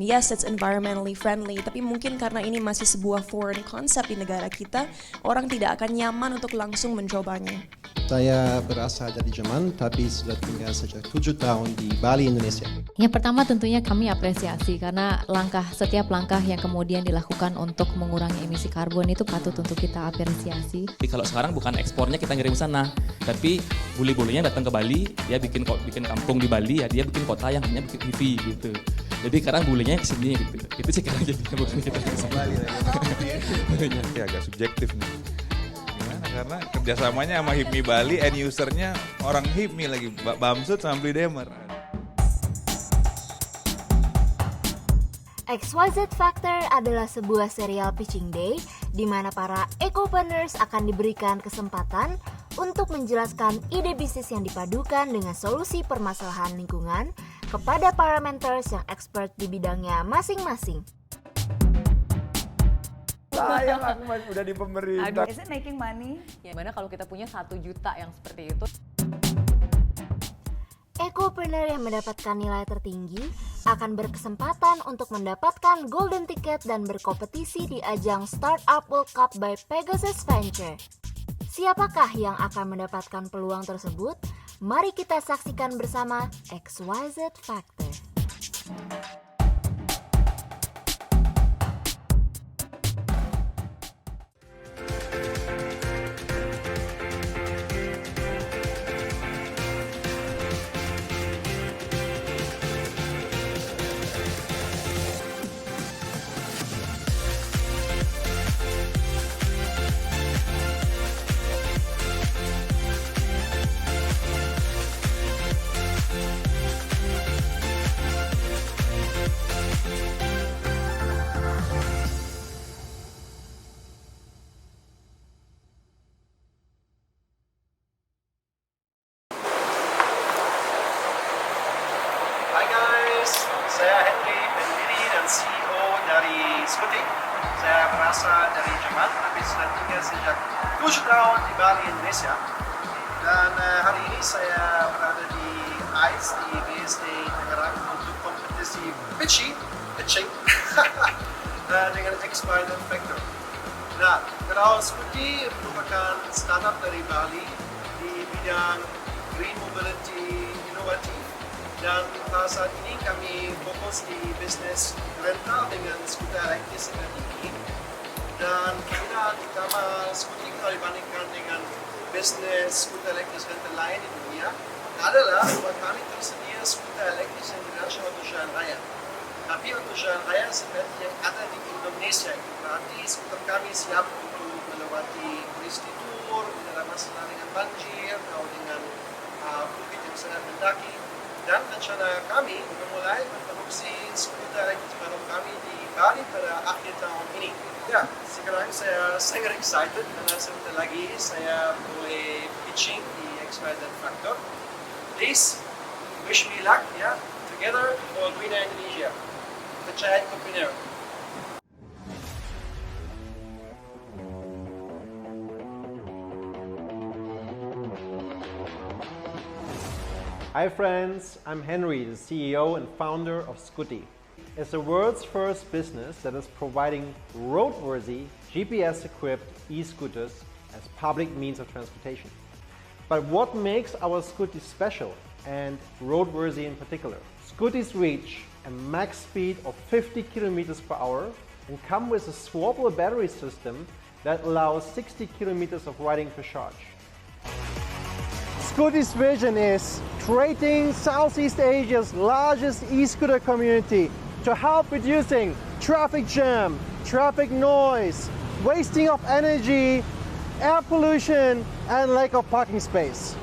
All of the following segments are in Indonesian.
Yes, it's environmentally friendly, tapi mungkin karena ini masih sebuah foreign concept di negara kita, orang tidak akan nyaman untuk langsung mencobanya. Saya berasal dari Jerman, tapi sudah tinggal sejak 7 tahun di Bali, Indonesia. Yang pertama tentunya kami apresiasi karena setiap langkah yang kemudian dilakukan untuk mengurangi emisi karbon itu patut untuk kita apresiasi. Jadi kalau sekarang bukan ekspornya kita ngirim sana, tapi bule-bulenya datang ke Bali, dia bikin kampung di Bali, ya dia bikin kota yang hanya bikin EV gitu. Jadi sekarang bulenya kesini gitu. Itu sih sekarang jadinya bukan kita kesini. Bali lagi. Ya, agak subjektif nih. Gimana? Karena kerjasamanya sama HIPMI Bali, end usernya orang HIPMI lagi, Bamsud sama Blidemer. XYZ Factor adalah sebuah serial pitching day di mana para ecopreneurs akan diberikan kesempatan untuk menjelaskan ide bisnis yang dipadukan dengan solusi permasalahan lingkungan kepada para mentors yang expert di bidangnya masing-masing. Sayang aku udah di pemerintah. Is it making money? Ya, mana kalau kita punya 1 juta yang seperti itu. Ecopreneur yang mendapatkan nilai tertinggi akan berkesempatan untuk mendapatkan golden ticket dan berkompetisi di ajang Startup World Cup by Pegasus Venture. Siapakah yang akan mendapatkan peluang tersebut? Mari kita saksikan bersama XYZ Factor. Hai guys, saya Henry, pendiri dan CEO dari Scooty. Saya berasal dari Jerman, tapi sudah tinggal sejak 7 tahun di Bali, Indonesia. Dan hari ini saya berada di ICE di BSD Tangerang untuk kompetisi pitching dengan XYZ Factor. Nah, kalau Scooty merupakan startup dari Bali di bidang green mobility inovatif. Dan pada saat ini kami fokus di bisnis rental dengan skuter elektris yang tinggi. Dan perbedaan utama Scooty kalau dibandingkan dengan bisnis skuter elektris rental lain di dunia adalah bahwa kami tersedia skuter elektris yang digunakan untuk jalan raya. Tapi untuk jalan raya seperti yang ada di Indonesia, itu berarti skuter kami siap untuk melewati peristiwa, tidak ada masalah dengan banjir atau dengan bukit yang sangat mendaki. Dan rencana kami memulai memproduksi skuter elektris baru kami di Bali pada akhir tahun ini. Ya, sekarang saya sangat excited karena sebentar lagi saya boleh pitching di XYZ Factor. Please, wish me luck, ya. Together for greener Indonesia. Percaya entrepreneur. Hi friends, I'm Henry, the CEO and founder of Scooty. It's the world's first business that is providing roadworthy, GPS-equipped e-scooters as public means of transportation. But what makes our Scooty special and roadworthy in particular? Scooties reach a max speed of 50 kilometers per hour and come with a swappable battery system that allows 60 kilometers of riding per charge. Scooty's vision is creating Southeast Asia's largest e-scooter community to help reducing traffic jam, traffic noise, wasting of energy, air pollution, and lack of parking space.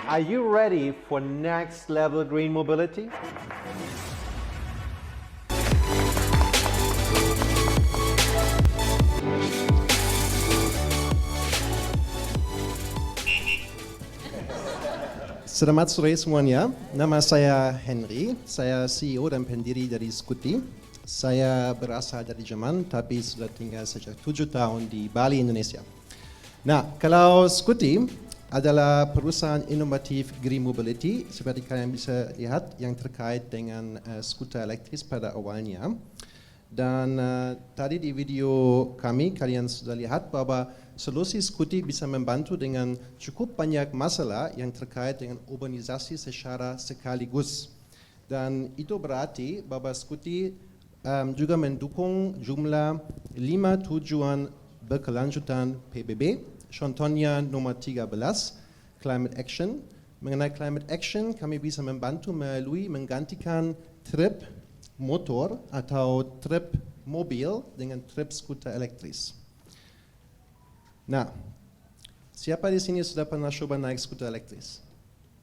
Are you ready for next level green mobility? Selamat sore semuanya, nama saya Henry, saya CEO dan pendiri dari Scooty. Saya berasal dari Jerman, tapi sudah tinggal sejak 7 tahun di Bali, Indonesia. Nah, kalau Scooty adalah perusahaan inovatif Green Mobility, seperti kalian bisa lihat yang terkait dengan skuter elektris pada awalnya. Dan tadi di video kami kalian sudah lihat bahwa solusi Scuti bisa membantu dengan cukup banyak masalah yang terkait dengan urbanisasi secara sekaligus. Dan itu berarti bahwa Scuti juga mendukung jumlah 5 tujuan berkelanjutan PBB. Contohnya nomor 13, Climate Action. Mengenai Climate Action, kami bisa membantu melalui menggantikan trip motor atau trip mobil dengan trip skuter elektris. Nah, siapa di sini sudah pernah coba naik skuter elektris?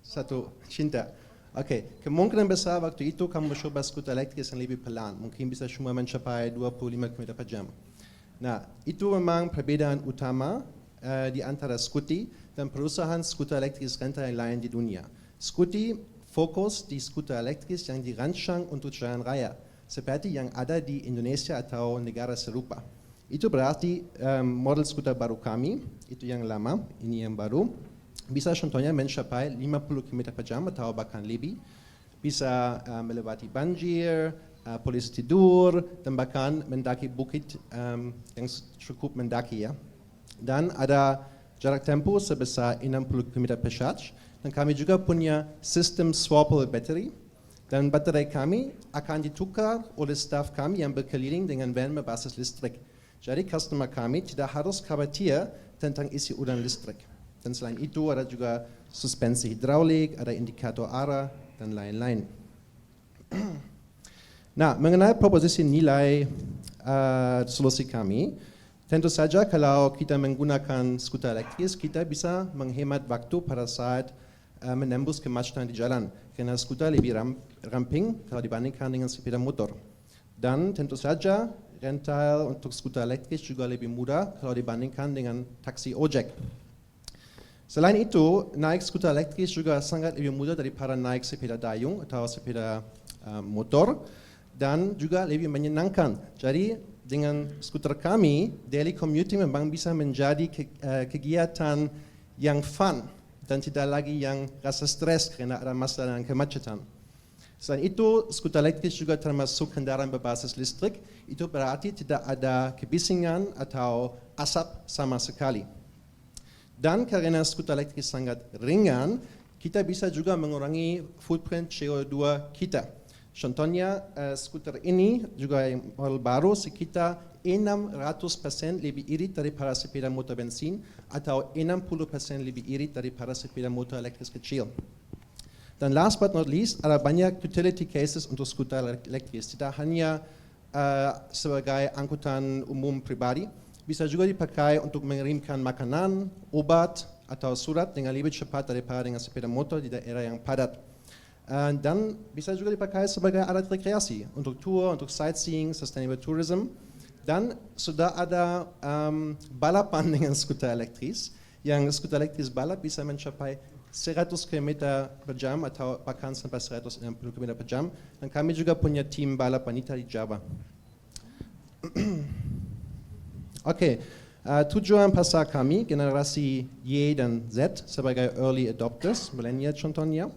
Satu, Cinta. Oke, kemungkinan besar waktu itu kamu coba skuter elektris yang lebih pelan, mungkin bisa cuma mencapai 25 km per jam. Nah, itu memang perbedaan utama di antara Scuti dan perusahaan skuter elektris rental yang lain di dunia. Scuti fokus di skuter elektris yang dirancang untuk jalan raya, seperti yang ada di Indonesia atau negara serupa. Itu berarti model skuter baru kami, itu yang lama, ini yang baru, bisa contohnya mencapai 50 km per jam atau bahkan lebih, bisa melewati banjir, polisi tidur, dan bahkan mendaki bukit yang cukup mendaki ya. Dan ada jarak tempuh sebesar 60 km per charge, dan kami juga punya sistem swappable battery, dan baterai kami akan ditukar oleh staf kami yang berkeliling dengan van berbasis listrik. Jadi customer kami tidak harus khawatir tentang isi ulang listrik. Dan selain itu ada juga suspensi hidraulik, ada indikator arah, dan lain-lain. Nah, mengenai proposisi nilai solusi kami, tentu saja kalau kita menggunakan skuter elektris, kita bisa menghemat waktu pada saat menembus kemacetan di jalan. Karena skuter lebih ramping kalau dibandingkan dengan sepeda motor. Dan tentu saja rental untuk skuter elektris juga lebih mudah kalau dibandingkan dengan taksi ojek. Selain itu, naik skuter elektris juga sangat lebih mudah daripada naik sepeda dayung atau sepeda motor, dan juga lebih menyenangkan. Jadi dengan skuter kami, daily commuting memang bisa menjadi kegiatan yang fun dan tidak lagi yang rasa stres karena ada masalah dengan kemacetan. Selain itu, skuter elektris juga termasuk kendaraan berbasis listrik, itu berarti tidak ada kebisingan atau asap sama sekali. Dan karena skuter elektris sangat ringan, kita bisa juga mengurangi footprint CO2 kita. Contohnya, skuter ini juga yang model baru sekitar 600% lebih irit daripada sepeda motor bensin atau 60% lebih irit daripada sepeda motor elektris kecil. Dan last but not least, ada banyak utility cases untuk skuter elektris. Tidak hanya sebagai angkutan umum pribadi, bisa juga dipakai untuk mengirimkan makanan, obat, atau surat dengan lebih cepat daripada dengan sepeda motor di daerah yang padat. Dan bisa juga dipakai sebagai alat rekreasi untuk tour, untuk sightseeing, sustainable tourism. Dan sudah ada balapan dengan skuter elektris, yang skuter elektris balap bisa mencapai 100 km per jam atau bahkan sampai 160 km per jam. Dan kami juga punya tim balap wanita di Java. Oke, tujuan pasar kami, generasi Y dan Z sebagai early adopters, millennial contohnya.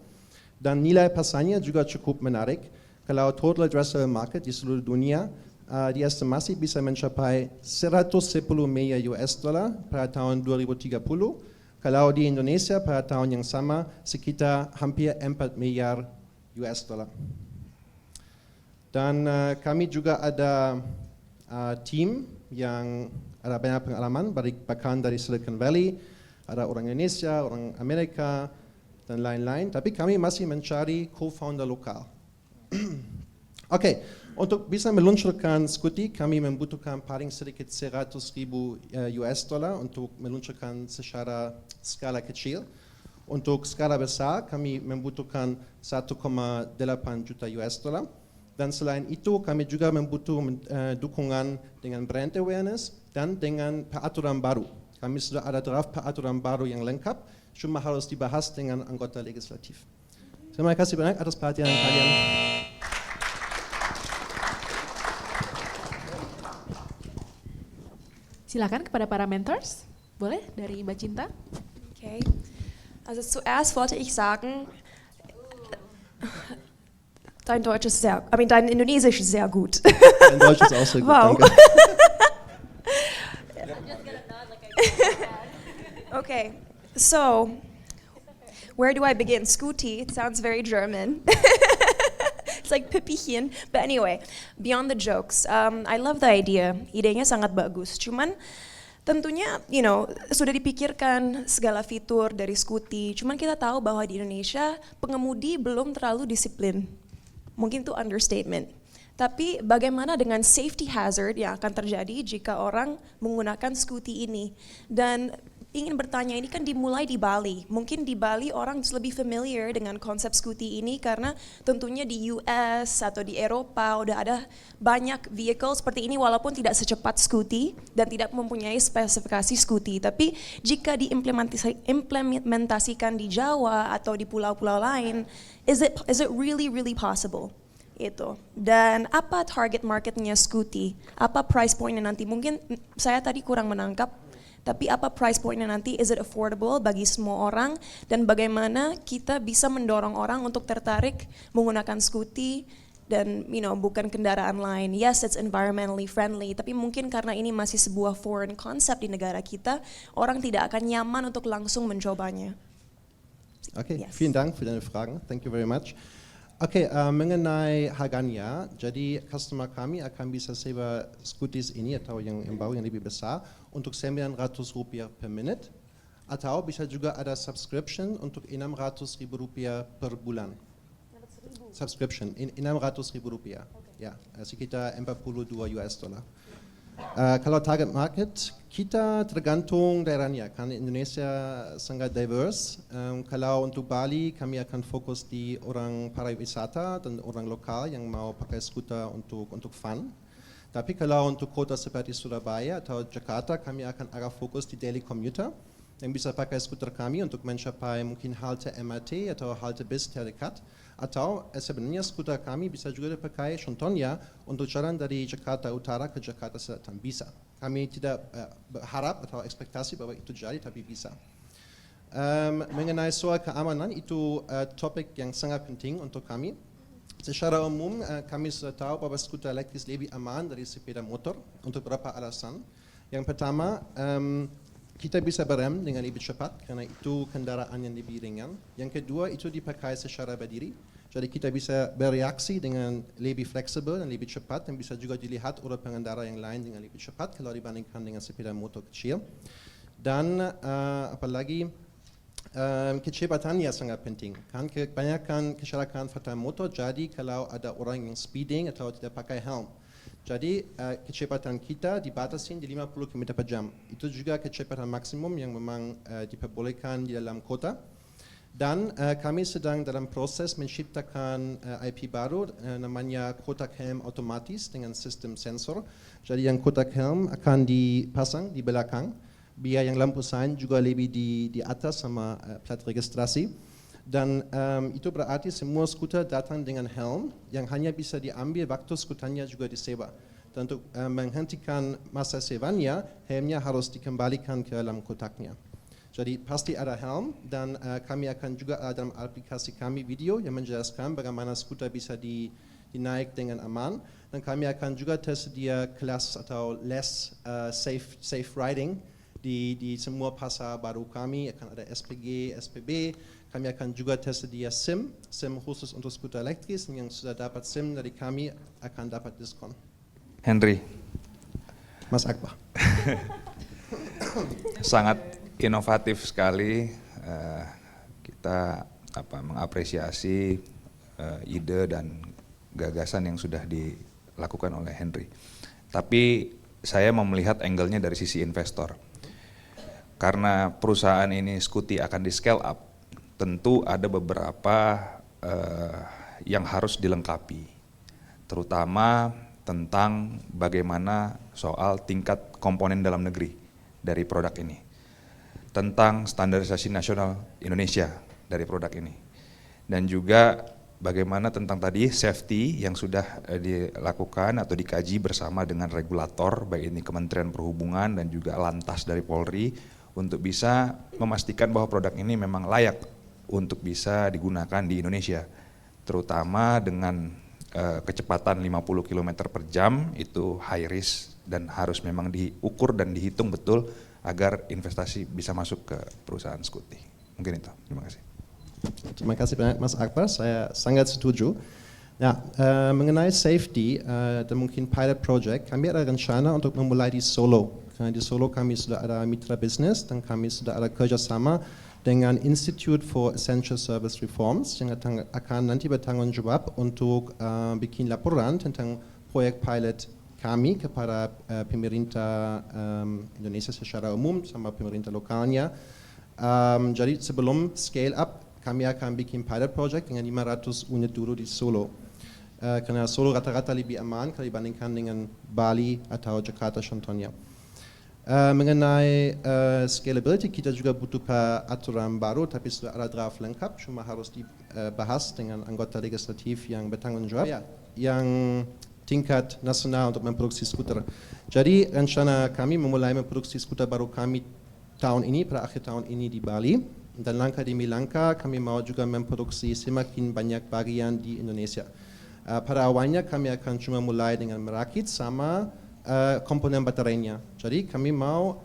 Dan nilai pasarnya juga cukup menarik. Kalau total addressable market di seluruh dunia, diestimasi bisa mencapai 110 miliar US dollar pada tahun 2030. Kalau di Indonesia pada tahun yang sama, sekitar hampir 4 miliar US dollar. Dan kami juga ada tim yang ada banyak pengalaman, bahkan dari Silicon Valley, ada orang Indonesia, orang Amerika, dan lain-lain, tapi kami masih mencari co-founder lokal. Oke, untuk bisa meluncurkan Scuti, kami membutuhkan paling sedikit 100.000 US dollar untuk meluncurkan secara skala kecil. Untuk skala besar, kami membutuhkan 1,8 juta US dollar. Dan selain itu, kami juga membutuhkan dukungan dengan brand awareness dan dengan peraturan baru. Kami sudah ada draft peraturan baru yang lengkap, cuma harus dibahas dengan anggota legislatif. Terima kasih banyak atas perhatian kalian. Silakan kepada para mentors. Boleh dari Mbak Cinta? Okay. Also zuerst wollte ich sagen, dein Indonesisch ist sehr gut. Dein Deutsch ist auch sehr gut, Wow. danke. Okay, so where do I begin? Scooty, it sounds very German. It's like Pippichen. But anyway, beyond the jokes, I love the idea. Idenya sangat bagus. Cuman tentunya, sudah dipikirkan segala fitur dari Scooty. Cuman kita tahu bahwa di Indonesia pengemudi belum terlalu disiplin. Mungkin itu understatement. Tapi bagaimana dengan safety hazard yang akan terjadi jika orang menggunakan Scooty ini? Dan ingin bertanya, ini kan dimulai di Bali. Mungkin di Bali orang lebih familiar dengan konsep Scooty ini karena tentunya di US atau di Eropa udah ada banyak vehicle seperti ini walaupun tidak secepat Scooty dan tidak mempunyai spesifikasi Scooty. Tapi jika diimplementasikan di Jawa atau di pulau-pulau lain, is it really possible? Itu. Dan apa target marketnya Scooty? Apa price pointnya nanti? Mungkin saya tadi kurang menangkap. Tapi apa price pointnya nanti, is it affordable bagi semua orang, dan bagaimana kita bisa mendorong orang untuk tertarik menggunakan Scooty dan bukan kendaraan lain. Yes, it's environmentally friendly, tapi mungkin karena ini masih sebuah foreign concept di negara kita, orang tidak akan nyaman untuk langsung mencobanya. Okay, Yes. vielen Dank für deine Fragen. Thank you very much. Oke, mengenai harganya, jadi customer kami akan bisa sewa Scooties ini atau yang baru yang lebih besar untuk Rp900 per menit, atau bisa juga ada subscription untuk Rp600.000 per bulan. Subscription, Rp600.000, ya, sekitar 42 US Dollar. Kalau target market, kita tergantung daerahnya, karena Indonesia sangat diverse. Kalau untuk Bali, kami akan fokus di orang pariwisata dan orang lokal yang mau pakai skuter untuk fun. Tapi kalau untuk kota seperti Surabaya atau Jakarta, kami akan arah fokus di daily commuter, yang bisa pakai skuter kami untuk mencapai mungkin halte MRT atau halte bis terdekat. Atau sebenarnya skuter kami bisa juga dipakai contohnya untuk jalan dari Jakarta Utara ke Jakarta Selatan, bisa. Kami tidak berharap atau ekspektasi bahwa itu jadi, tapi bisa. Mengenai soal keamanan, itu topik yang sangat penting untuk kami. Secara umum kami sudah tahu bahwa skuter elektris lebih aman dari sepeda motor untuk beberapa alasan. Yang pertama, kita bisa berem dengan lebih cepat karena itu kendaraan yang lebih ringan. Yang kedua, itu dipakai secara berdiri. Jadi kita bisa bereaksi dengan lebih fleksibel dan lebih cepat, dan bisa juga dilihat oleh pengendara yang lain dengan lebih cepat kalau dibandingkan dengan sepeda motor kecil. Dan apalagi kecepatannya sangat penting. Kan kebanyakan kecelakaan fatal motor jadi kalau ada orang yang speeding atau tidak pakai helm. Jadi kecepatan kita dibatasi di 50 km per jam. Itu juga kecepatan maksimum yang memang diperbolehkan di dalam kota. Dan kami sedang dalam proses menciptakan IP baru namanya kotak helm otomatis dengan sistem sensor. Jadi yang kotak helm akan dipasang di belakang, biar yang lampu sein juga lebih di atas sama plat registrasi. Dan itu berarti semua skuter datang dengan helm yang hanya bisa diambil waktu skuternya juga disewa. Dan untuk menghentikan masa sewanya, helmnya harus dikembalikan ke dalam kotaknya. Jadi pasti ada helm, dan kami akan juga ada dalam aplikasi kami video yang menjelaskan bagaimana skuter bisa dinaik dengan aman. Dan kami akan juga tersedia kelas atau les safe riding di semua pasar baru kami. Akan ada SPG, SPB. Kami akan juga tersedia SIM khusus untuk skuter elektris, yang sudah dapat SIM dari kami akan dapat diskon. Henry. Mas Akbar. Sangat inovatif sekali. Kita mengapresiasi ide dan gagasan yang sudah dilakukan oleh Henry. Tapi saya mau melihat angle-nya dari sisi investor. Karena perusahaan ini Scooty akan di scale up, tentu ada beberapa yang harus dilengkapi, terutama tentang bagaimana soal tingkat komponen dalam negeri dari produk ini, tentang standarisasi nasional Indonesia dari produk ini, dan juga bagaimana tentang tadi safety yang sudah dilakukan atau dikaji bersama dengan regulator, baik ini Kementerian Perhubungan dan juga Lantas dari Polri, untuk bisa memastikan bahwa produk ini memang layak untuk bisa digunakan di Indonesia, terutama dengan kecepatan 50 km per jam itu high risk dan harus memang diukur dan dihitung betul agar investasi bisa masuk ke perusahaan Scuti. Mungkin itu, terima kasih. Terima kasih banyak Mas Akbar, saya sangat setuju. Nah, mengenai safety dan mungkin pilot project, kami ada rencana untuk memulai di Solo. Karena di Solo kami sudah ada mitra bisnis dan kami sudah ada kerjasama dengan Institute for Essential Service Reforms yang akan nanti bertanggung jawab untuk bikin laporan tentang proyek pilot kami kepada pemerintah Indonesia secara umum sama pemerintah lokalnya. Jadi sebelum scale up, kami akan bikin pilot project dengan 500 unit dulu di Solo. Karena Solo rata-rata lebih aman kalau dibandingkan dengan Bali atau Jakarta contohnya. Mengenai scalability, kita juga butuh aturan baru, tapi sudah ada draft lengkap, cuma harus dibahas dengan anggota legislatif yang bertanggung jawab, yang tingkat nasional untuk memproduksi skuter. Jadi rencana kami memulai memproduksi skuter baru kami tahun ini, pada akhir tahun ini di Bali, dan langkah demi langkah kami mau juga memproduksi semakin banyak bagian di Indonesia. Pada awalnya kami akan cuma mulai dengan merakit sama komponen baterainya. Jadi kami mau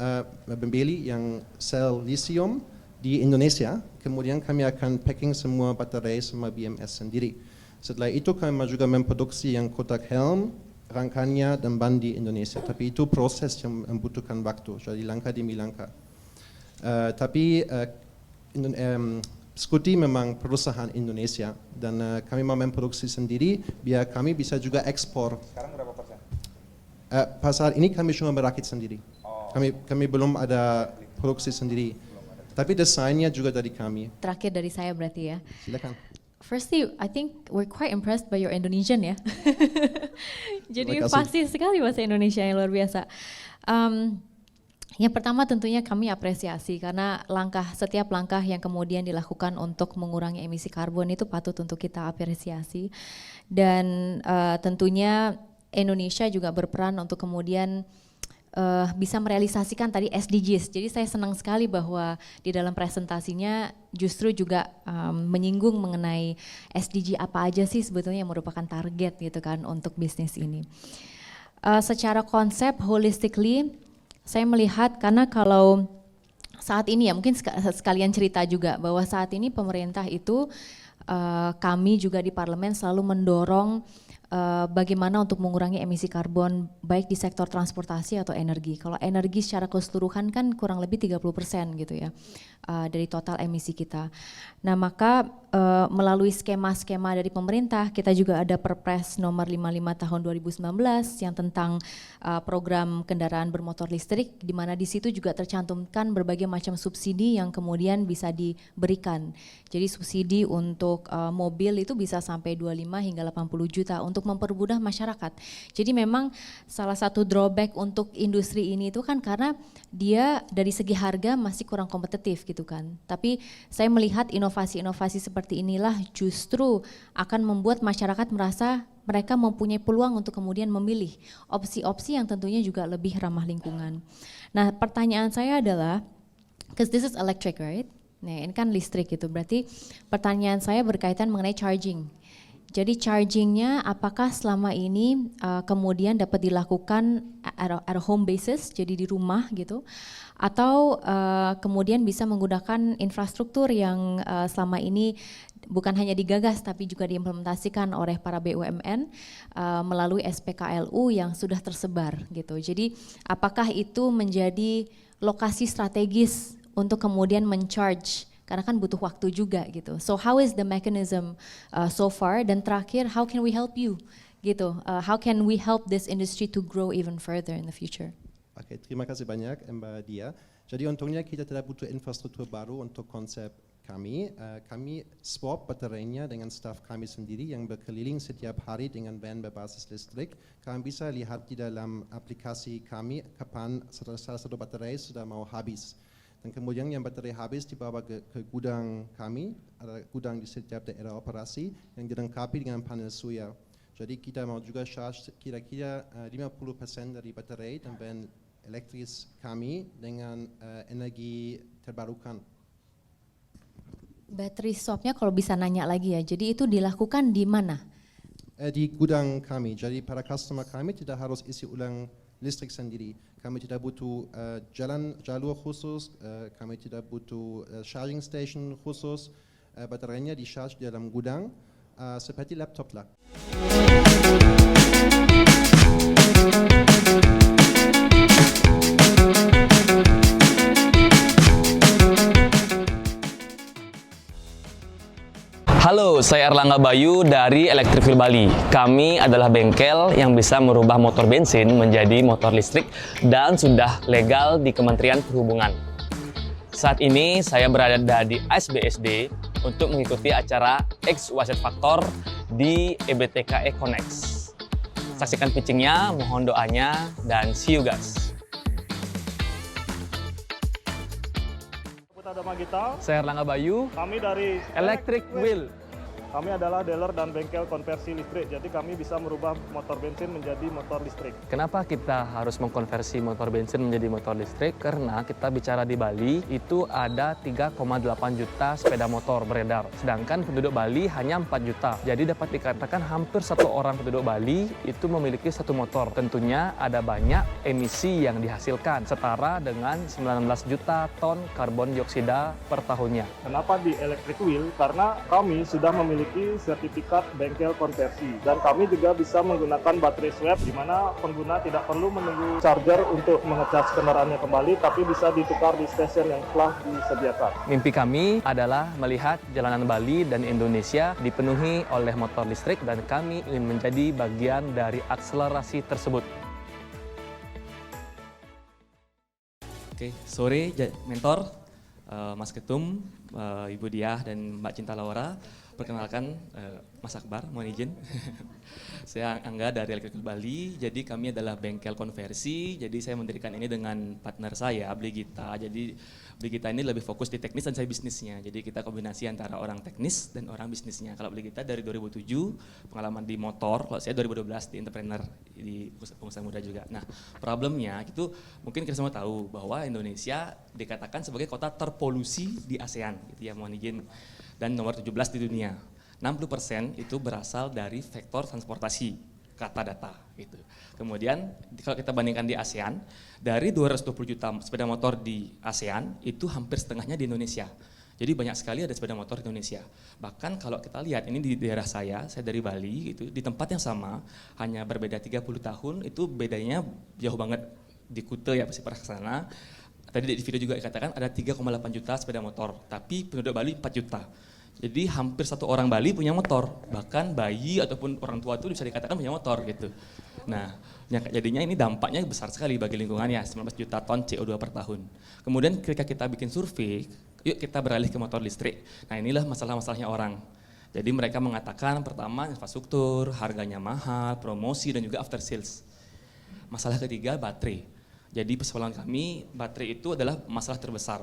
membeli yang sel lithium di Indonesia, kemudian kami akan packing semua baterai sama BMS sendiri. Setelah itu kami juga memproduksi yang kotak helm, rangkanya dan ban di Indonesia. Tapi itu proses yang membutuhkan waktu, jadi langkah demi langkah. Tapi Scuti memang perusahaan Indonesia dan kami mau memproduksi sendiri biar kami bisa juga ekspor. Sekarang berapa persen? Pasar ini kami cuma merakit sendiri. Kami belum ada produksi sendiri. Tapi desainnya juga dari kami. Terakhir dari saya berarti ya. Silakan. Firstly, I think we're quite impressed by your Indonesian ya. Jadi Terima kasih. fasih sekali bahasa Indonesia yang luar biasa. Yang pertama tentunya kami apresiasi karena setiap langkah yang kemudian dilakukan untuk mengurangi emisi karbon itu patut untuk kita apresiasi. Dan tentunya Indonesia juga berperan untuk kemudian bisa merealisasikan tadi SDGs. Jadi saya senang sekali bahwa di dalam presentasinya justru juga menyinggung mengenai SDG apa aja sih sebetulnya yang merupakan target gitu kan untuk bisnis ini. Secara konsep holistically saya melihat karena kalau saat ini ya mungkin sekalian cerita juga bahwa saat ini pemerintah itu kami juga di parlemen selalu mendorong bagaimana untuk mengurangi emisi karbon baik di sektor transportasi atau energi. Kalau energi secara keseluruhan kan kurang lebih 30% gitu ya dari total emisi kita. Nah maka melalui skema-skema dari pemerintah kita juga ada Perpres nomor 55 tahun 2019 yang tentang program kendaraan bermotor listrik di mana di situ juga tercantumkan berbagai macam subsidi yang kemudian bisa diberikan. Jadi subsidi untuk mobil itu bisa sampai 25 hingga 80 juta untuk mempermudah masyarakat. Jadi memang salah satu drawback untuk industri ini itu kan karena dia dari segi harga masih kurang kompetitif gitu kan. Tapi saya melihat inovasi-inovasi seperti inilah justru akan membuat masyarakat merasa mereka mempunyai peluang untuk kemudian memilih opsi-opsi yang tentunya juga lebih ramah lingkungan. Nah, pertanyaan saya adalah, because this is electric, right? Nah, ini kan listrik gitu. Berarti pertanyaan saya berkaitan mengenai charging. Jadi chargingnya apakah selama ini kemudian dapat dilakukan at a home basis, jadi di rumah gitu, atau kemudian bisa menggunakan infrastruktur yang selama ini bukan hanya digagas tapi juga diimplementasikan oleh para BUMN melalui SPKLU yang sudah tersebar gitu. Jadi apakah itu menjadi lokasi strategis untuk kemudian men-charge? Karena kan butuh waktu juga gitu. So how is the mechanism so far? Dan terakhir, how can we help you? Gitu. How can we help this industry to grow even further in the future? Oke, terima kasih banyak Mbak Dia. Jadi untungnya kita tidak butuh infrastruktur baru untuk konsep kami. Kami swap baterainya dengan staf kami sendiri yang berkeliling setiap hari dengan van berbasis listrik. Kalian bisa lihat di dalam aplikasi kami kapan salah satu baterai sudah mau habis. Dan kemudian yang baterai habis dibawa ke gudang kami, ada gudang di setiap daerah operasi yang dilengkapi dengan panel surya. Jadi kita mau juga charge kira-kira 50% dari baterai dan van elektris kami dengan energi terbarukan. Battery swapnya kalau bisa nanya lagi ya, jadi itu dilakukan di mana? Di gudang kami, jadi para customer kami tidak harus isi ulang listrik sendiri. Kami tidak butuh jalur khusus, kami tidak butuh charging station khusus, baterainya di-charge di dalam gudang, seperti laptop lah. Halo, saya Erlangga Bayu dari Electric Wheel Bali. Kami adalah bengkel yang bisa merubah motor bensin menjadi motor listrik dan sudah legal di Kementerian Perhubungan. Saat ini saya berada di ASBSD untuk mengikuti acara X Wasit Factor di EBTK Connect. Saksikan pitchingnya, mohon doanya, dan see you guys. Nama kita, Saya Erlangga Bayu, kami dari Electric Wheel. Kami adalah dealer dan bengkel konversi listrik, jadi kami bisa merubah motor bensin menjadi motor listrik. Kenapa kita harus mengkonversi motor bensin menjadi motor listrik? Karena kita bicara di Bali, itu ada 3,8 juta sepeda motor beredar. Sedangkan penduduk Bali hanya 4 juta. Jadi dapat dikatakan hampir satu orang penduduk Bali itu memiliki satu motor. Tentunya ada banyak emisi yang dihasilkan, setara dengan 19 juta ton karbon dioksida per tahunnya. Kenapa di Electric Wheel? Karena kami sudah memiliki sertifikat bengkel konversi. Dan kami juga bisa menggunakan baterai swap, di mana pengguna tidak perlu menunggu charger untuk mengecas kendaraannya kembali, tapi bisa ditukar di stasiun yang telah disediakan. Mimpi kami adalah melihat jalanan Bali dan Indonesia dipenuhi oleh motor listrik dan kami ingin menjadi bagian dari akselerasi tersebut. Oke, sore mentor, Mas Ketum, Ibu Diah dan Mbak Cinta Laura. Perkenalkan, Mas Akbar, mohon izin. Saya Angga dari Electric Bali, jadi kami adalah bengkel konversi, jadi saya mendirikan ini dengan partner saya, Bligita. Jadi Bligita ini lebih fokus di teknis dan saya bisnisnya, jadi kita kombinasi antara orang teknis dan orang bisnisnya. Kalau Bligita dari 2007, pengalaman di motor, kalau saya 2012 di entrepreneur, di pengusaha muda juga. Nah, problemnya itu mungkin kita semua tahu bahwa Indonesia dikatakan sebagai kota terpolusi di ASEAN, gitu ya, mohon izin. Dan nomor 17 di dunia. 60% itu berasal dari vektor transportasi, kata data gitu. Kemudian kalau kita bandingkan di ASEAN, dari 220 juta sepeda motor di ASEAN, itu hampir setengahnya di Indonesia. Jadi banyak sekali ada sepeda motor di Indonesia. Bahkan kalau kita lihat ini di daerah saya dari Bali gitu, di tempat yang sama, hanya berbeda 30 tahun, itu bedanya jauh banget. Di Kute ya pasti pernah ke sana. Tadi di video juga dikatakan ada 3,8 juta sepeda motor, tapi penduduk Bali 4 juta. Jadi hampir satu orang Bali punya motor, bahkan bayi ataupun orang tua itu bisa dikatakan punya motor gitu. Nah, jadinya ini dampaknya besar sekali bagi lingkungannya, 19 juta ton CO2 per tahun. Kemudian ketika kita bikin survei, yuk kita beralih ke motor listrik. Nah inilah masalah-masalahnya orang. Jadi mereka mengatakan pertama infrastruktur, harganya mahal, promosi dan juga after sales. Masalah ketiga baterai. Jadi persoalan kami, baterai itu adalah masalah terbesar.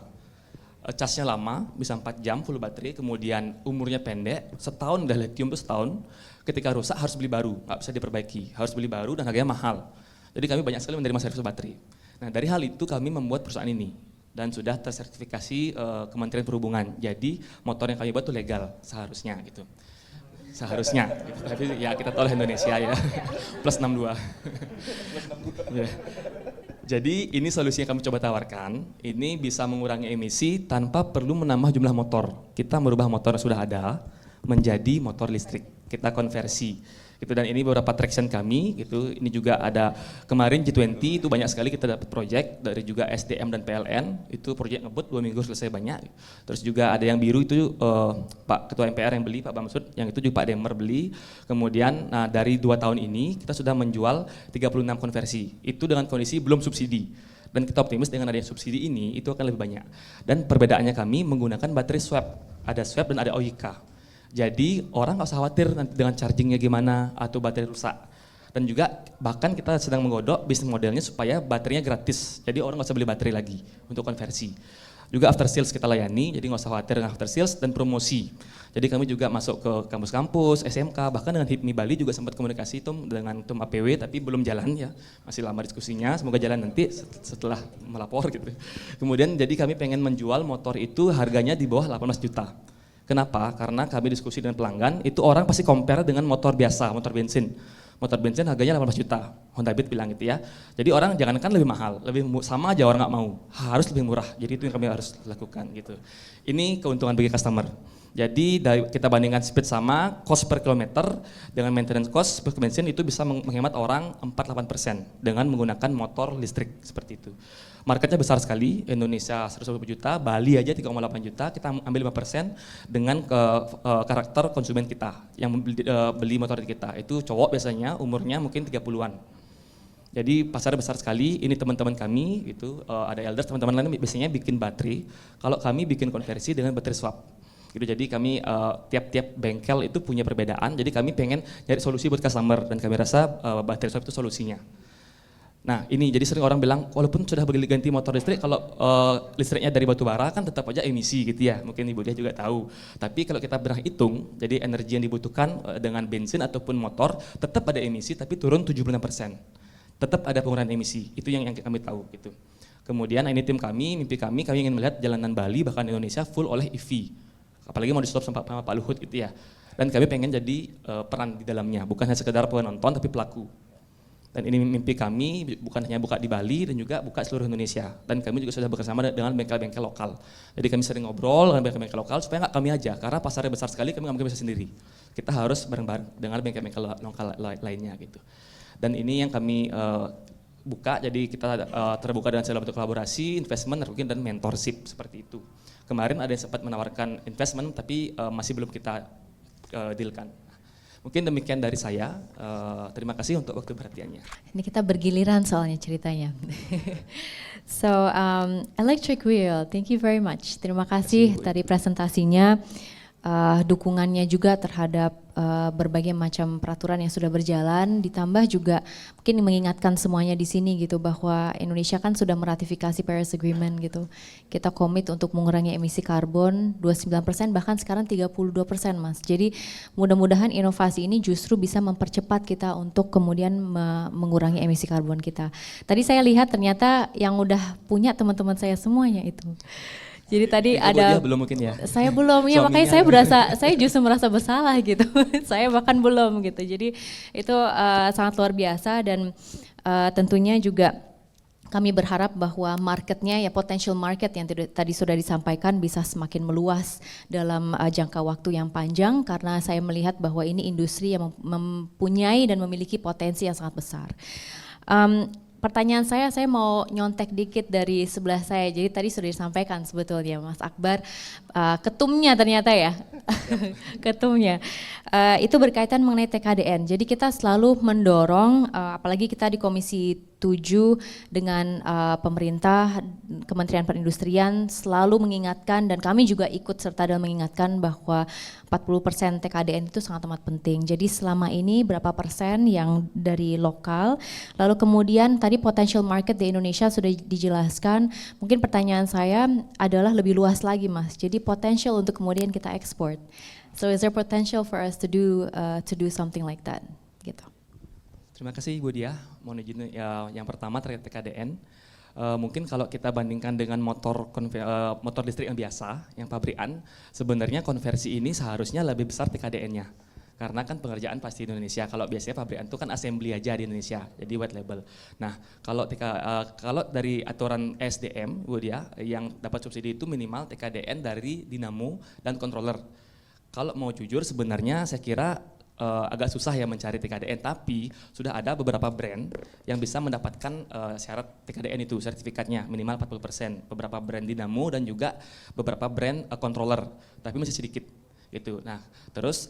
Casnya lama, bisa 4 jam full baterai, kemudian umurnya pendek, setahun udah lithium itu setahun, ketika rusak harus beli baru, nggak bisa diperbaiki, harus beli baru dan harganya mahal. Jadi kami banyak sekali menerima servis baterai. Nah dari hal itu kami membuat perusahaan ini, dan sudah tersertifikasi Kementerian Perhubungan, jadi motor yang kami buat itu legal, seharusnya gitu. Seharusnya, gitu. Tapi ya kita tahu Indonesia ya, plus 62. Yeah. Jadi ini solusi yang kami coba tawarkan, ini bisa mengurangi emisi tanpa perlu menambah jumlah motor. Kita merubah motor yang sudah ada menjadi motor listrik, kita konversi. Gitu, dan ini beberapa traction kami, gitu. Ini juga ada kemarin G20 itu banyak sekali kita dapat project dari juga SDM dan PLN, itu project ngebut 2 minggu selesai banyak. Terus juga ada yang biru itu Pak Ketua MPR yang beli, Pak Bamsud, yang itu juga Pak Demer beli. Kemudian nah, dari 2 tahun ini kita sudah menjual 36 konversi, itu dengan kondisi belum subsidi. Dan kita optimis dengan adanya subsidi ini itu akan lebih banyak. Dan perbedaannya kami menggunakan baterai swap, ada swap dan ada OYK. Jadi orang nggak usah khawatir nanti dengan chargingnya gimana atau baterai rusak. Dan juga bahkan kita sedang menggodok bisnis modelnya supaya baterainya gratis. Jadi orang nggak usah beli baterai lagi untuk konversi. Juga after sales kita layani, jadi nggak usah khawatir dengan after sales dan promosi. Jadi kami juga masuk ke kampus-kampus, SMK, bahkan dengan HIPMI Bali juga sempat komunikasi dengan tim APW, tapi belum jalan ya, masih lama diskusinya, semoga jalan nanti setelah melapor gitu. Kemudian jadi kami pengen menjual motor itu harganya di bawah 18 juta. Kenapa? Karena kami diskusi dengan pelanggan, itu orang pasti compare dengan motor biasa, motor bensin. Motor bensin harganya 18 juta, Honda Beat bilang gitu ya. Jadi orang jangankan lebih mahal, sama aja orang nggak mau, harus lebih murah. Jadi itu yang kami harus lakukan gitu. Ini keuntungan bagi customer. Jadi kita bandingkan speed sama cost per kilometer dengan maintenance cost per bensin itu bisa menghemat orang 4-8% dengan menggunakan motor listrik seperti itu. Marketnya besar sekali, Indonesia 120 juta, Bali aja 3,8 juta, kita ambil 5% dengan karakter konsumen kita yang beli motor di kita. Itu cowok biasanya umurnya mungkin 30-an. Jadi pasarnya besar sekali, ini teman-teman kami, itu ada elders, teman-teman lain biasanya bikin baterai, kalau kami bikin konversi dengan baterai swap. Gitu, jadi kami tiap-tiap bengkel itu punya perbedaan, jadi kami pengen cari solusi buat customer dan kami rasa baterai swap itu solusinya. Nah ini jadi sering orang bilang walaupun sudah ganti motor listrik, kalau listriknya dari batu bara kan tetap aja emisi gitu ya, mungkin Ibu Dia juga tahu. Tapi kalau kita pernah hitung, jadi energi yang dibutuhkan dengan bensin ataupun motor tetap ada emisi tapi turun 76%. Tetap ada pengurangan emisi, itu yang kami tahu gitu. Kemudian ini tim kami, mimpi kami ingin melihat jalanan Bali bahkan Indonesia full oleh EV. Apalagi mau di stop sama Pak Luhut gitu ya. Dan kami pengen jadi peran di dalamnya, bukan hanya sekedar penonton tapi pelaku. Dan ini mimpi kami bukan hanya buka di Bali dan juga buka seluruh Indonesia. Dan kami juga sudah bekerjasama dengan bengkel-bengkel lokal. Jadi kami sering ngobrol dengan bengkel-bengkel lokal supaya nggak kami aja, karena pasarnya besar sekali kami nggak mungkin bisa sendiri. Kita harus bareng-bareng dengan bengkel-bengkel lokal lainnya gitu. Dan ini yang kami buka, jadi kita terbuka dengan segala bentuk kolaborasi, investment, networking, dan mentorship seperti itu. Kemarin ada yang sempat menawarkan investment tapi masih belum kita dealkan. Mungkin demikian dari saya, terima kasih untuk waktu perhatiannya. Ini kita bergiliran soalnya ceritanya. So, Electric Wheel, thank you very much. Terima kasih tadi presentasinya, dukungannya juga terhadap berbagai macam peraturan yang sudah berjalan, ditambah juga mungkin mengingatkan semuanya di sini gitu bahwa Indonesia kan sudah meratifikasi Paris Agreement gitu. Kita komit untuk mengurangi emisi karbon 29%, bahkan sekarang 32% Mas. Jadi mudah-mudahan inovasi ini justru bisa mempercepat kita untuk kemudian mengurangi emisi karbon kita. Tadi saya lihat ternyata yang udah punya teman-teman saya semuanya itu. Jadi tadi ada, belum mungkin ya? Saya belum, ya makanya saya justru merasa bersalah gitu. Saya bahkan belum gitu. Jadi itu sangat luar biasa dan tentunya juga kami berharap bahwa marketnya ya potential market yang tadi sudah disampaikan bisa semakin meluas dalam jangka waktu yang panjang karena saya melihat bahwa ini industri yang mempunyai dan memiliki potensi yang sangat besar. Pertanyaan saya mau nyontek dikit dari sebelah saya. Jadi tadi sudah disampaikan sebetulnya Mas Akbar, ketumnya ternyata ya, ketumnya. Itu berkaitan mengenai TKDN. Jadi kita selalu mendorong, apalagi kita di Komisi 7 dengan pemerintah, Kementerian Perindustrian selalu mengingatkan dan kami juga ikut serta dalam mengingatkan bahwa 40% TKDN itu sangat amat penting. Jadi selama ini berapa persen yang dari lokal, lalu kemudian tadi potential market di Indonesia sudah dijelaskan. Mungkin pertanyaan saya adalah lebih luas lagi Mas. Jadi potential untuk kemudian kita ekspor. So is there potential for us to do something like that? Gitu. Terima kasih Ibu Dia. Mohon izin yang pertama terkait TKDN. Mungkin kalau kita bandingkan dengan motor listrik yang biasa, yang pabrikan, sebenarnya konversi ini seharusnya lebih besar TKDN-nya. Karena kan pengerjaan pasti di Indonesia. Kalau biasanya pabrikan itu kan assembly aja di Indonesia, jadi white label. Nah, kalau dari aturan SDM, Bu Dia, yang dapat subsidi itu minimal TKDN dari dinamo dan controller. Kalau mau jujur sebenarnya saya kira agak susah ya mencari TKDN, tapi sudah ada beberapa brand yang bisa mendapatkan syarat TKDN itu, sertifikatnya minimal 40%, beberapa brand dinamo dan juga beberapa brand controller, tapi masih sedikit gitu. Nah terus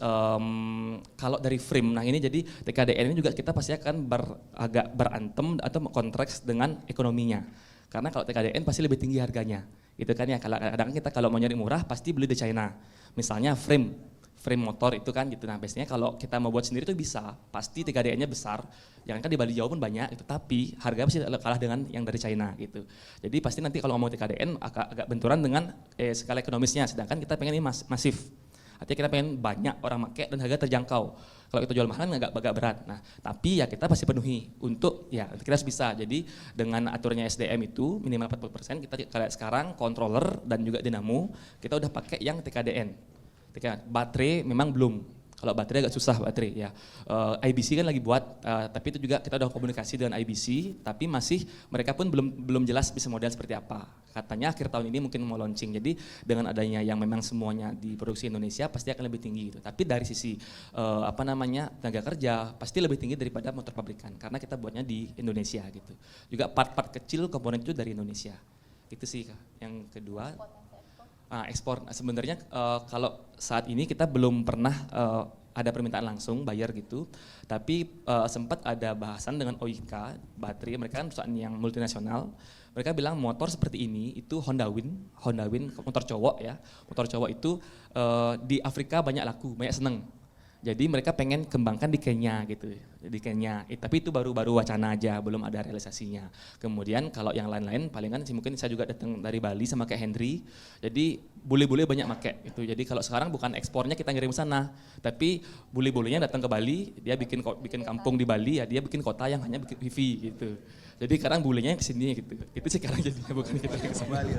kalau dari frame, nah ini jadi TKDN ini juga kita pasti akan agak berantem atau kontrak dengan ekonominya, karena kalau TKDN pasti lebih tinggi harganya gitu kan ya. Kadang-kadang kita kalau mau nyari murah pasti beli di China, misalnya frame frame motor itu kan gitu. Nah biasanya kalau kita mau buat sendiri itu bisa, pasti TKDN-nya besar. Jangan kan di Bali Jawa pun banyak itu, tapi harganya pasti kalah dengan yang dari China gitu. Jadi pasti nanti kalau ngomong TKDN agak benturan dengan skala ekonomisnya, sedangkan kita pengen ini masif. Artinya kita pengen banyak orang pakai dan harga terjangkau. Kalau kita jual mahal agak berat. Nah, tapi ya kita pasti penuhi untuk ya kita harus bisa. Jadi dengan aturannya SDM itu minimal 40%, kita kayak sekarang controller dan juga dinamo kita udah pakai yang TKDN. Baterai memang belum. Kalau baterai agak susah baterai ya. IBC kan lagi buat, tapi itu juga kita udah komunikasi dengan IBC, tapi masih mereka pun belum jelas bisa model seperti apa. Katanya akhir tahun ini mungkin mau launching. Jadi dengan adanya yang memang semuanya diproduksi Indonesia pasti akan lebih tinggi gitu. Tapi dari sisi tenaga kerja pasti lebih tinggi daripada motor pabrikan karena kita buatnya di Indonesia gitu. Juga part-part kecil komponen itu dari Indonesia. Itu sih yang kedua. Ekspor sebenarnya kalau saat ini kita belum pernah ada permintaan langsung bayar gitu, tapi sempat ada bahasan dengan OIK baterai, mereka kan perusahaan yang multinasional, mereka bilang motor seperti ini itu Honda Win motor cowok ya, motor cowok itu di Afrika banyak laku, banyak seneng. Jadi mereka pengen kembangkan di Kenya gitu, di Kenya. Tapi itu baru wacana aja, belum ada realisasinya. Kemudian kalau yang lain-lain, palingan sih mungkin saya juga datang dari Bali sama kayak Henry. Jadi bule-bule banyak make gitu. Jadi kalau sekarang bukan ekspornya kita ngirim sana, tapi bule-bulenya datang ke Bali, dia bikin kampung di Bali, ya dia bikin kota yang hanya bikin EV gitu. Jadi sekarang bulenya ke sini gitu. Itu sih sekarang jadinya bukan kita ke Bali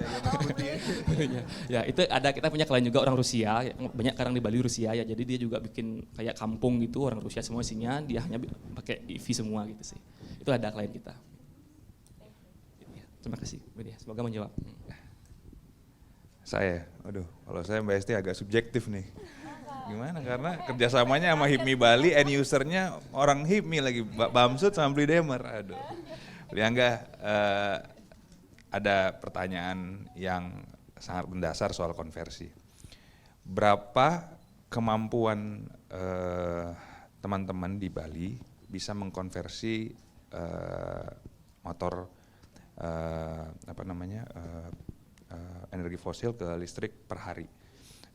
ya, itu ada kita punya klien juga orang Rusia, banyak sekarang di Bali Rusia ya. Jadi dia juga bikin kayak kampung gitu, orang Rusia semua isinya, dia hanya pakai EV semua gitu sih. Itu ada klien kita. Terima kasih, semoga menjawab. Kalau saya Mbak Esti agak subjektif nih. Gimana? Karena kerjasamanya sama HIPMI Bali, end usernya orang HIPMI lagi, Bamsud sama Blidemer. Aduh. Liangga, ada pertanyaan yang sangat mendasar soal konversi. Berapa kemampuan teman-teman di Bali bisa mengkonversi motor energi fosil ke listrik per hari?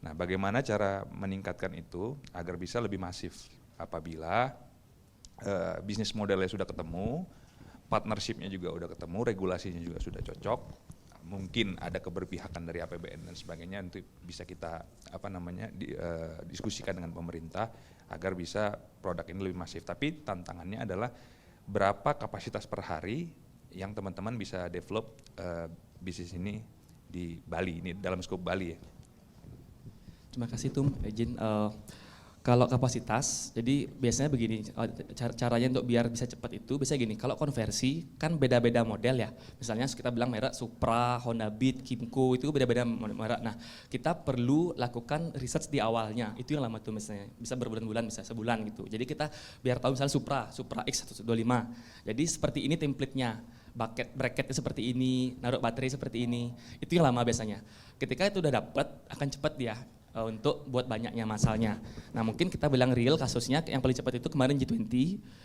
Nah, bagaimana cara meningkatkan itu agar bisa lebih masif apabila bisnis modelnya sudah ketemu, partnership-nya juga udah ketemu, regulasinya juga sudah cocok, mungkin ada keberpihakan dari APBN dan sebagainya, untuk bisa kita diskusikan dengan pemerintah agar bisa produk ini lebih masif. Tapi tantangannya adalah berapa kapasitas per hari yang teman-teman bisa develop bisnis ini di Bali, ini dalam skop Bali ya. Terima kasih Tum, izin. Kalau kapasitas, jadi biasanya begini, caranya untuk biar bisa cepat itu, biasanya gini, kalau konversi kan beda-beda model ya, misalnya kita bilang merek Supra, Honda Beat, Kymco, itu beda-beda merek. Nah, kita perlu lakukan research di awalnya, itu yang lama tuh misalnya, bisa berbulan-bulan, bisa sebulan gitu. Jadi kita biar tahu misalnya Supra X125, jadi seperti ini template-nya, bracketnya seperti ini, naruh baterai seperti ini, itu yang lama biasanya. Ketika itu udah dapat, akan cepat dia untuk buat banyaknya masalnya. Nah mungkin kita bilang real kasusnya yang paling cepat itu kemarin G20,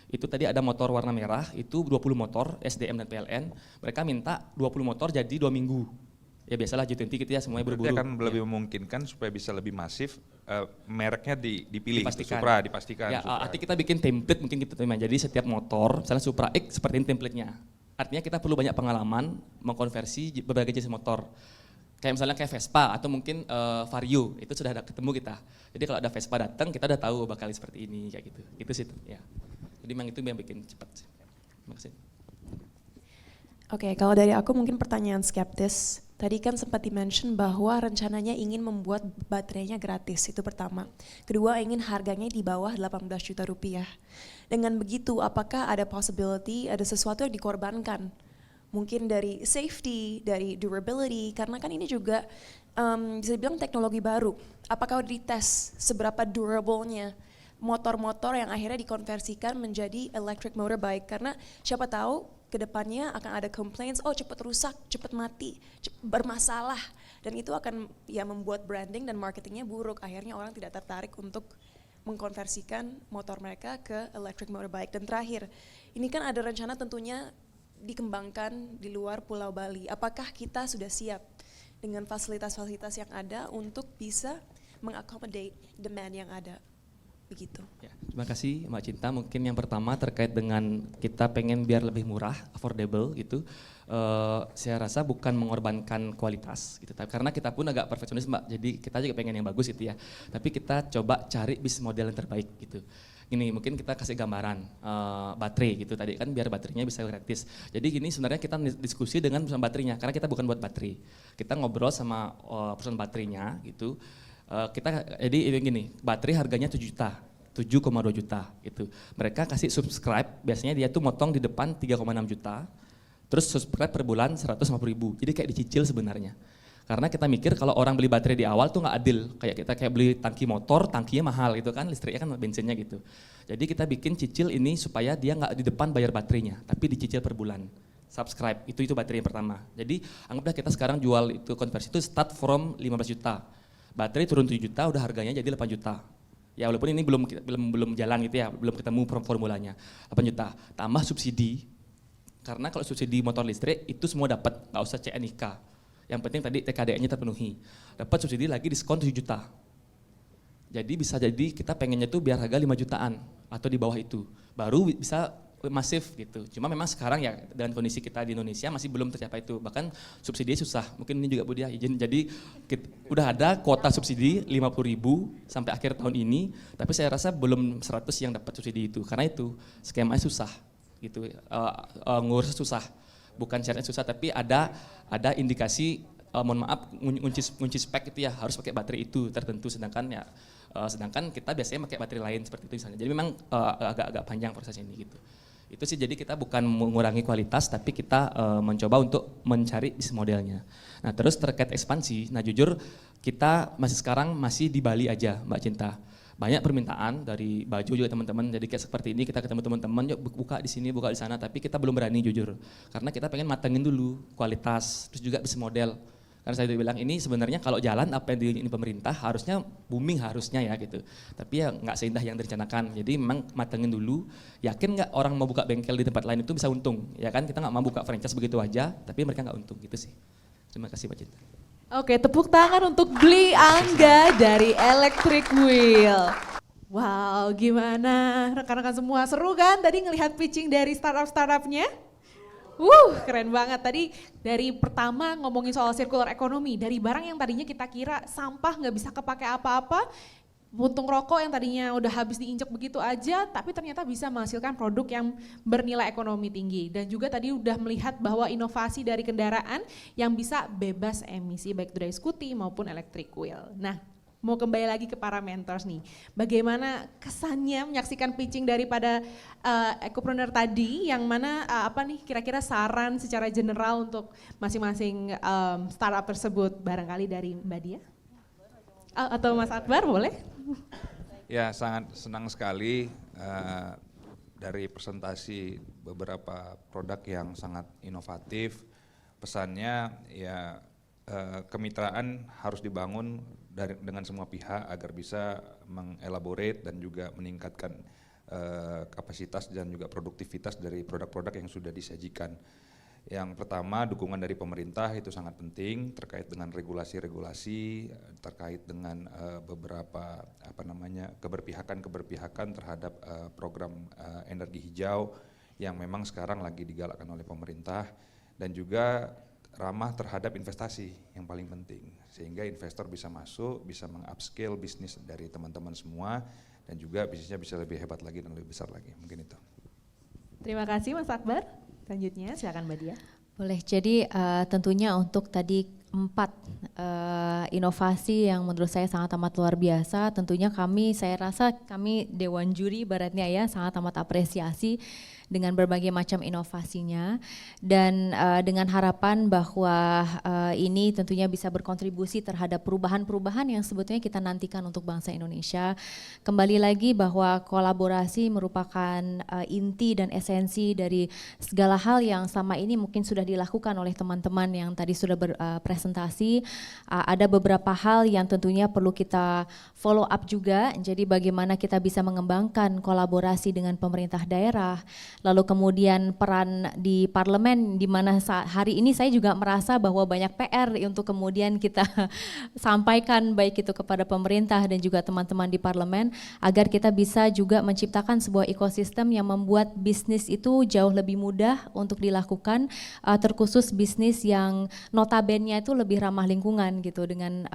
itu tadi ada motor warna merah, itu 20 motor SDM dan PLN, mereka minta 20 motor jadi 2 minggu. Ya biasalah G20 gitu ya, semuanya buru-buru. Berarti akan lebih memungkinkan supaya bisa lebih masif, mereknya dipilih, dipastikan. Supra dipastikan. Ya, Supra. artinya kita bikin template mungkin gitu teman. Jadi setiap motor, misalnya Supra X seperti ini template-nya. Artinya kita perlu banyak pengalaman mengkonversi berbagai jenis motor. Kayak misalnya kayak Vespa atau mungkin Vario, itu sudah ada ketemu kita. Jadi kalau ada Vespa datang, kita udah tahu bakal seperti ini kayak gitu. Itu sih ya. Jadi memang itu yang bikin cepat sih. Terima kasih. Oke, kalau dari aku mungkin pertanyaan skeptis. Tadi kan sempat di-mention bahwa rencananya ingin membuat baterainya gratis, itu pertama. Kedua, ingin harganya di bawah 18 juta rupiah. Dengan begitu, apakah ada possibility, ada sesuatu yang dikorbankan? Mungkin dari safety, dari durability, karena kan ini juga bisa dibilang teknologi baru. Apakah dites seberapa durable-nya motor-motor yang akhirnya dikonversikan menjadi electric motorbike? Karena siapa tahu kedepannya akan ada complaints, oh cepat rusak, cepat mati, bermasalah. Dan itu akan ya membuat branding dan marketingnya buruk. Akhirnya orang tidak tertarik untuk mengkonversikan motor mereka ke electric motorbike. Dan terakhir, ini kan ada rencana tentunya dikembangkan di luar Pulau Bali. Apakah kita sudah siap dengan fasilitas-fasilitas yang ada untuk bisa mengakomodate demand yang ada. Begitu. Ya, terima kasih Mbak Cinta. Mungkin yang pertama terkait dengan kita pengen biar lebih murah, affordable gitu. Saya rasa bukan mengorbankan kualitas gitu, karena kita pun agak perfeksionis Mbak. Jadi kita juga pengen yang bagus gitu ya. Tapi kita coba cari bisnis model yang terbaik gitu. Gini, mungkin kita kasih gambaran baterai gitu tadi kan, biar baterainya bisa gratis. Jadi gini, sebenarnya kita diskusi dengan perusahaan baterainya, karena kita bukan buat baterai. Kita ngobrol sama perusahaan baterainya gitu. Jadi gini, baterai harganya 7 juta, 7,2 juta gitu. Mereka kasih subscribe, biasanya dia tuh motong di depan 3,6 juta, terus subscribe per bulan 150.000. Jadi kayak dicicil sebenarnya. Karena kita mikir kalau orang beli baterai di awal tuh nggak adil, kayak kita beli tangki motor, tangkinya mahal gitu kan, listriknya kan bensinnya gitu. Jadi kita bikin cicil ini supaya dia nggak di depan bayar baterainya, tapi dicicil per bulan. Subscribe, itu baterai yang pertama. Jadi anggaplah kita sekarang jual itu konversi itu start from 15 juta. Baterai turun 7 juta, udah harganya jadi 8 juta. Ya walaupun ini belum jalan gitu ya, belum ketemu formulanya. 8 juta, tambah subsidi. Karena kalau subsidi motor listrik itu semua dapat, nggak usah CNIK. Yang penting tadi TKDN-nya terpenuhi. Dapat subsidi lagi diskon 7 juta. Jadi bisa jadi kita pengennya tuh biar harga 5 jutaan atau di bawah itu. Baru bisa masif gitu. Cuma memang sekarang ya dengan kondisi kita di Indonesia masih belum tercapai itu. Bahkan subsidi susah. Mungkin ini juga Bu Dia izin. Jadi udah ada kuota subsidi 50.000 sampai akhir tahun ini, tapi saya rasa belum 100 yang dapat subsidi itu. Karena itu skemanya susah gitu. Ngurus susah. Bukan syaratnya susah, tapi ada indikasi mohon maaf ngunci spek itu ya harus pakai baterai itu tertentu, sedangkan kita biasanya pakai baterai lain seperti itu misalnya. Jadi memang agak panjang proses ini gitu. Itu sih, jadi kita bukan mengurangi kualitas, tapi kita mencoba untuk mencari bisnis modelnya. Nah terus terkait ekspansi, nah jujur kita sekarang masih di Bali aja Mbak Cinta. Banyak permintaan dari baju juga teman-teman, jadi kayak seperti ini kita ketemu teman-teman, yuk buka di sini, buka di sana, tapi kita belum berani jujur. Karena kita pengen matengin dulu kualitas, terus juga bisnis model. Karena saya bilang ini sebenarnya kalau jalan apa yang ini pemerintah harusnya booming harusnya ya gitu. Tapi ya nggak seindah yang direncanakan. Jadi memang matengin dulu. Yakin nggak orang mau buka bengkel di tempat lain itu bisa untung? Ya kan kita nggak mau buka franchise begitu aja, tapi mereka nggak untung gitu sih. Terima kasih Mbak Cinta. Oke, tepuk tangan untuk Bli Angga dari Electric Wheel. Wow, gimana rekan-rekan semua, seru kan tadi ngelihat pitching dari startup-startupnya? Keren banget. Tadi dari pertama ngomongin soal circular economy, dari barang yang tadinya kita kira sampah nggak bisa kepake apa-apa, puntung rokok yang tadinya udah habis diinjek begitu aja, tapi ternyata bisa menghasilkan produk yang bernilai ekonomi tinggi. Dan juga tadi udah melihat bahwa inovasi dari kendaraan yang bisa bebas emisi, baik dari Scuti maupun electric wheel. Nah, mau kembali lagi ke para mentors nih, bagaimana kesannya menyaksikan pitching daripada Ecopreneur tadi, yang mana apa nih kira-kira saran secara general untuk masing-masing startup tersebut, barangkali dari Mbak Dia? Atau Mas Akbar boleh? Ya, sangat senang sekali dari presentasi beberapa produk yang sangat inovatif. Pesannya ya kemitraan harus dibangun dengan semua pihak agar bisa mengelaborate dan juga meningkatkan kapasitas dan juga produktivitas dari produk-produk yang sudah disajikan. Yang pertama, dukungan dari pemerintah itu sangat penting terkait dengan regulasi-regulasi, terkait dengan beberapa keberpihakan terhadap program energi hijau yang memang sekarang lagi digalakkan oleh pemerintah, dan juga ramah terhadap investasi yang paling penting, sehingga investor bisa masuk, bisa meng-upscale bisnis dari teman-teman semua, dan juga bisnisnya bisa lebih hebat lagi dan lebih besar lagi. Mungkin itu. Terima kasih Mas Akbar. Selanjutnya silakan Mbak Dia. Boleh, jadi tentunya untuk tadi 4 inovasi yang menurut saya sangat amat luar biasa, tentunya saya rasa kami Dewan Juri ibaratnya ya sangat amat apresiasi dengan berbagai macam inovasinya, dan dengan harapan bahwa ini tentunya bisa berkontribusi terhadap perubahan-perubahan yang sebetulnya kita nantikan untuk bangsa Indonesia. Kembali lagi bahwa kolaborasi merupakan inti dan esensi dari segala hal yang selama ini mungkin sudah dilakukan oleh teman-teman yang tadi sudah berpresentasi. Ada beberapa hal yang tentunya perlu kita follow up juga, jadi bagaimana kita bisa mengembangkan kolaborasi dengan pemerintah daerah, lalu kemudian peran di parlemen, di mana hari ini saya juga merasa bahwa banyak PR untuk kemudian kita sampaikan baik itu kepada pemerintah dan juga teman-teman di parlemen, agar kita bisa juga menciptakan sebuah ekosistem yang membuat bisnis itu jauh lebih mudah untuk dilakukan, terkhusus bisnis yang notabene itu lebih ramah lingkungan gitu, dengan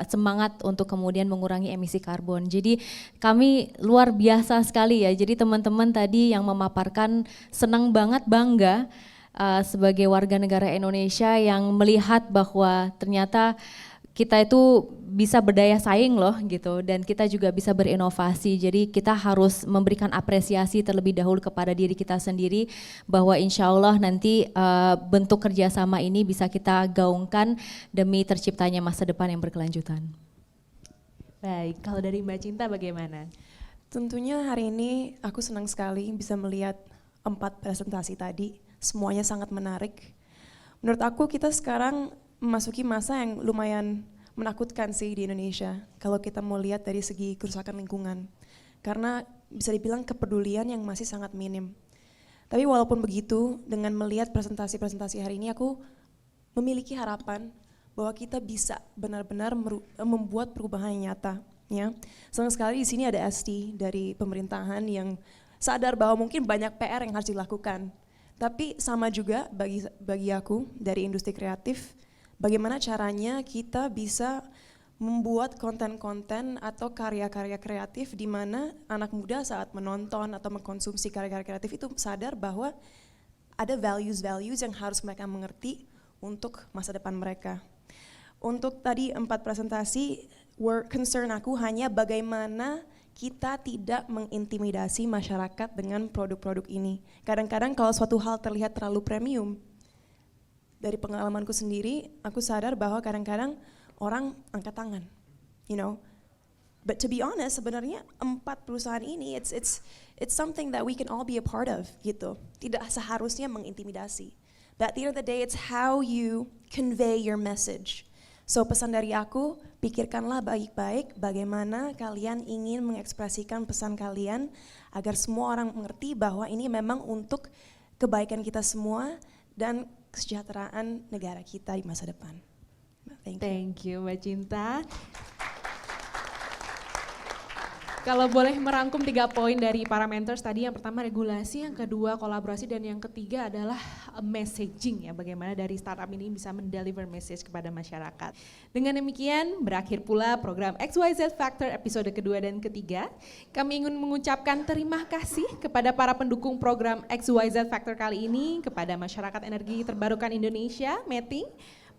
semangat untuk kemudian mengurangi emisi karbon. Jadi kami luar biasa sekali ya, jadi teman-teman tadi yang memaparkan senang banget, bangga sebagai warga negara Indonesia yang melihat bahwa ternyata kita itu bisa berdaya saing loh gitu, dan kita juga bisa berinovasi. Jadi kita harus memberikan apresiasi terlebih dahulu kepada diri kita sendiri, bahwa insya Allah nanti bentuk kerjasama ini bisa kita gaungkan demi terciptanya masa depan yang berkelanjutan. Baik, kalau dari Mbak Cinta bagaimana? Tentunya hari ini aku senang sekali bisa melihat 4 presentasi tadi, semuanya sangat menarik. Menurut aku kita sekarang memasuki masa yang lumayan menakutkan sih di Indonesia kalau kita mau lihat dari segi kerusakan lingkungan, karena bisa dibilang kepedulian yang masih sangat minim. Tapi walaupun begitu, dengan melihat presentasi-presentasi hari ini, aku memiliki harapan bahwa kita bisa benar-benar membuat perubahan yang nyata. Ya, senang sekali di sini ada Esti dari pemerintahan yang sadar bahwa mungkin banyak PR yang harus dilakukan. Tapi sama juga bagi aku dari industri kreatif, bagaimana caranya kita bisa membuat konten-konten atau karya-karya kreatif di mana anak muda saat menonton atau mengkonsumsi karya-karya kreatif itu sadar bahwa ada values-values yang harus mereka mengerti untuk masa depan mereka. Untuk tadi 4 presentasi, concern aku hanya bagaimana kita tidak mengintimidasi masyarakat dengan produk-produk ini. Kadang-kadang kalau suatu hal terlihat terlalu premium, dari pengalamanku sendiri, aku sadar bahwa kadang-kadang orang angkat tangan, you know. But to be honest, sebenarnya 4 perusahaan ini, it's something that we can all be a part of, gitu. Tidak seharusnya mengintimidasi. But at the end of the day, it's how you convey your message. So pesan dari aku, pikirkanlah baik-baik bagaimana kalian ingin mengekspresikan pesan kalian agar semua orang mengerti bahwa ini memang untuk kebaikan kita semua dan kesejahteraan negara kita di masa depan. Thank you Mbak Cinta. Kalau boleh merangkum 3 poin dari para mentors tadi, yang pertama regulasi, yang kedua kolaborasi, dan yang ketiga adalah messaging ya, bagaimana dari startup ini bisa mendeliver message kepada masyarakat. Dengan demikian berakhir pula program XYZ Factor episode kedua dan ketiga. Kami ingin mengucapkan terima kasih kepada para pendukung program XYZ Factor kali ini, kepada Masyarakat Energi Terbarukan Indonesia, METI,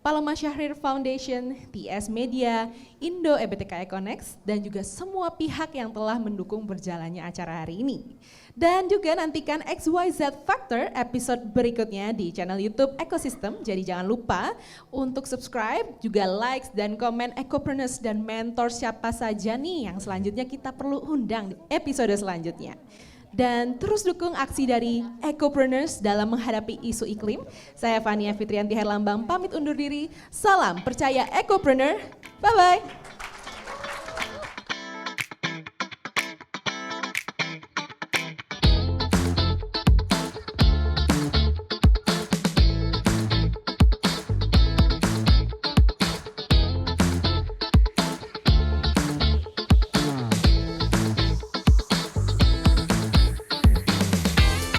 Paloma Syahrir Foundation, TS Media, Indo EBTK Econex, dan juga semua pihak yang telah mendukung berjalannya acara hari ini. Dan juga nantikan XYZ Factor episode berikutnya di channel YouTube Ekosistem, jadi jangan lupa untuk subscribe, juga likes dan komen Ecopreneurs dan mentor siapa saja nih yang selanjutnya kita perlu undang di episode selanjutnya. Dan terus dukung aksi dari Ecopreneurs dalam menghadapi isu iklim. Saya Fania Fitrianti Herlambang pamit undur diri. Salam percaya Ecopreneur. Bye-bye.